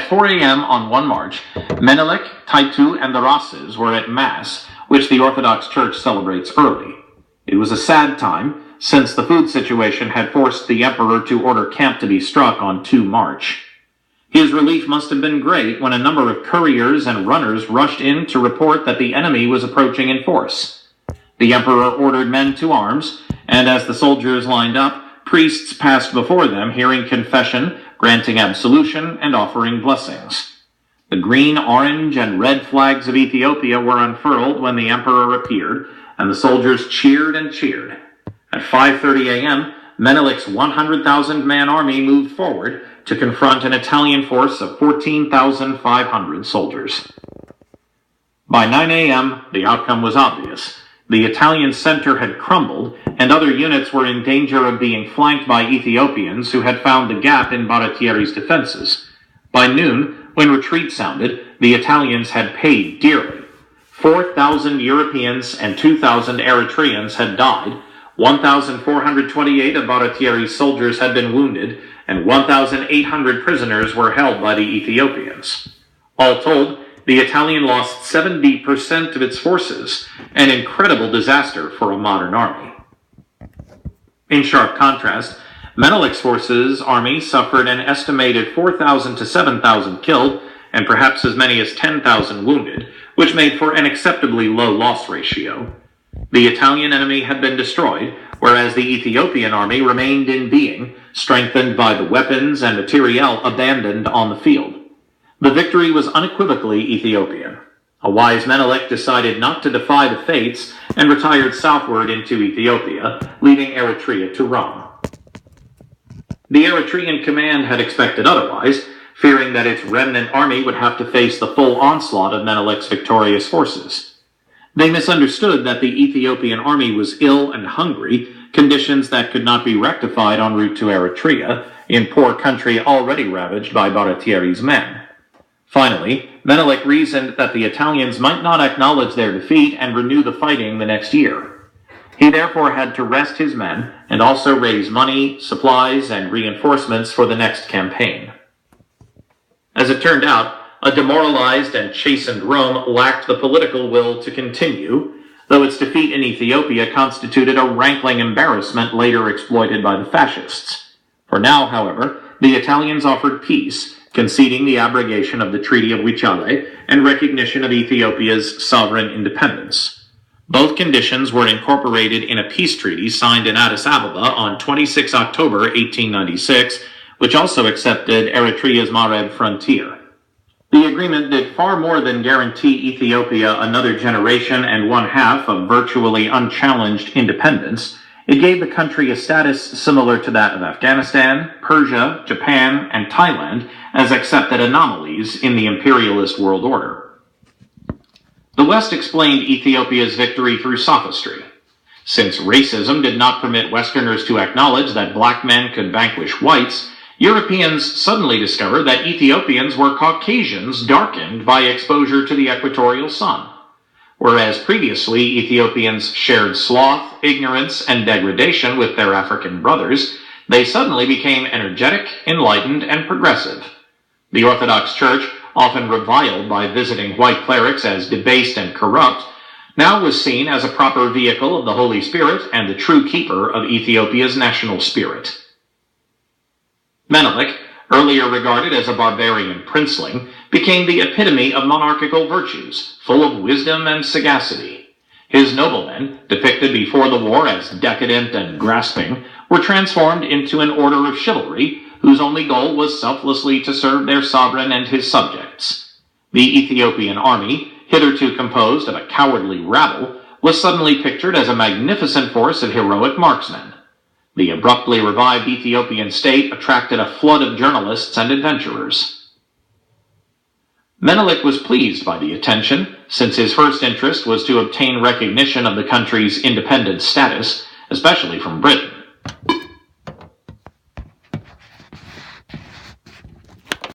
At 4 a.m. on one March, Menelik, Taitu, and the Rases were at Mass, which the Orthodox Church celebrates early. It was a sad time, since the food situation had forced the emperor to order camp to be struck on 2 March. His relief must have been great when a number of couriers and runners rushed in to report that the enemy was approaching in force. The emperor ordered men to arms, and as the soldiers lined up, priests passed before them, hearing confession, granting absolution, and offering blessings. The green, orange, and red flags of Ethiopia were unfurled when the emperor appeared, and the soldiers cheered and cheered. At 5:30 a.m., Menelik's 100,000-man army moved forward to confront an Italian force of 14,500 soldiers. By 9 a.m., the outcome was obvious. The Italian center had crumbled, and other units were in danger of being flanked by Ethiopians who had found the gap in Baratieri's defenses. By noon, when retreat sounded, the Italians had paid dearly. 4,000 Europeans and 2,000 Eritreans had died, 1,428 of Baratieri's soldiers had been wounded, and 1,800 prisoners were held by the Ethiopians. All told, the Italian lost 70% of its forces, an incredible disaster for a modern army. In sharp contrast, Menelik's army suffered an estimated 4,000 to 7,000 killed and perhaps as many as 10,000 wounded, which made for an acceptably low loss ratio. The Italian enemy had been destroyed, whereas the Ethiopian army remained in being, strengthened by the weapons and materiel abandoned on the field. The victory was unequivocally Ethiopian. A wise Menelik decided not to defy the fates and retired southward into Ethiopia, leaving Eritrea to Rome. The Eritrean command had expected otherwise, fearing that its remnant army would have to face the full onslaught of Menelik's victorious forces. They misunderstood that the Ethiopian army was ill and hungry, conditions that could not be rectified en route to Eritrea, in poor country already ravaged by Baratieri's men. Finally, Menelik reasoned that the Italians might not acknowledge their defeat and renew the fighting the next year. He therefore had to rest his men and also raise money, supplies, and reinforcements for the next campaign. As it turned out, a demoralized and chastened Rome lacked the political will to continue, though its defeat in Ethiopia constituted a rankling embarrassment later exploited by the fascists. For now, however, the Italians offered peace, conceding the abrogation of the Treaty of Wuchale and recognition of Ethiopia's sovereign independence. Both conditions were incorporated in a peace treaty signed in Addis Ababa on 26 October 1896, which also accepted Eritrea's Mareb frontier. The agreement did far more than guarantee Ethiopia another generation and one-half of virtually unchallenged independence. It gave the country a status similar to that of Afghanistan, Persia, Japan, and Thailand as accepted anomalies in the imperialist world order. The West explained Ethiopia's victory through sophistry. Since racism did not permit Westerners to acknowledge that black men could vanquish whites, Europeans suddenly discovered that Ethiopians were Caucasians darkened by exposure to the equatorial sun. Whereas previously Ethiopians shared sloth, ignorance, and degradation with their African brothers, they suddenly became energetic, enlightened, and progressive. The Orthodox Church, often reviled by visiting white clerics as debased and corrupt, now was seen as a proper vehicle of the Holy Spirit and the true keeper of Ethiopia's national spirit. Menelik, earlier regarded as a barbarian princeling, became the epitome of monarchical virtues, full of wisdom and sagacity. His noblemen, depicted before the war as decadent and grasping, were transformed into an order of chivalry whose only goal was selflessly to serve their sovereign and his subjects. The Ethiopian army, hitherto composed of a cowardly rabble, was suddenly pictured as a magnificent force of heroic marksmen. The abruptly revived Ethiopian state attracted a flood of journalists and adventurers. Menelik was pleased by the attention, since his first interest was to obtain recognition of the country's independent status, especially from Britain.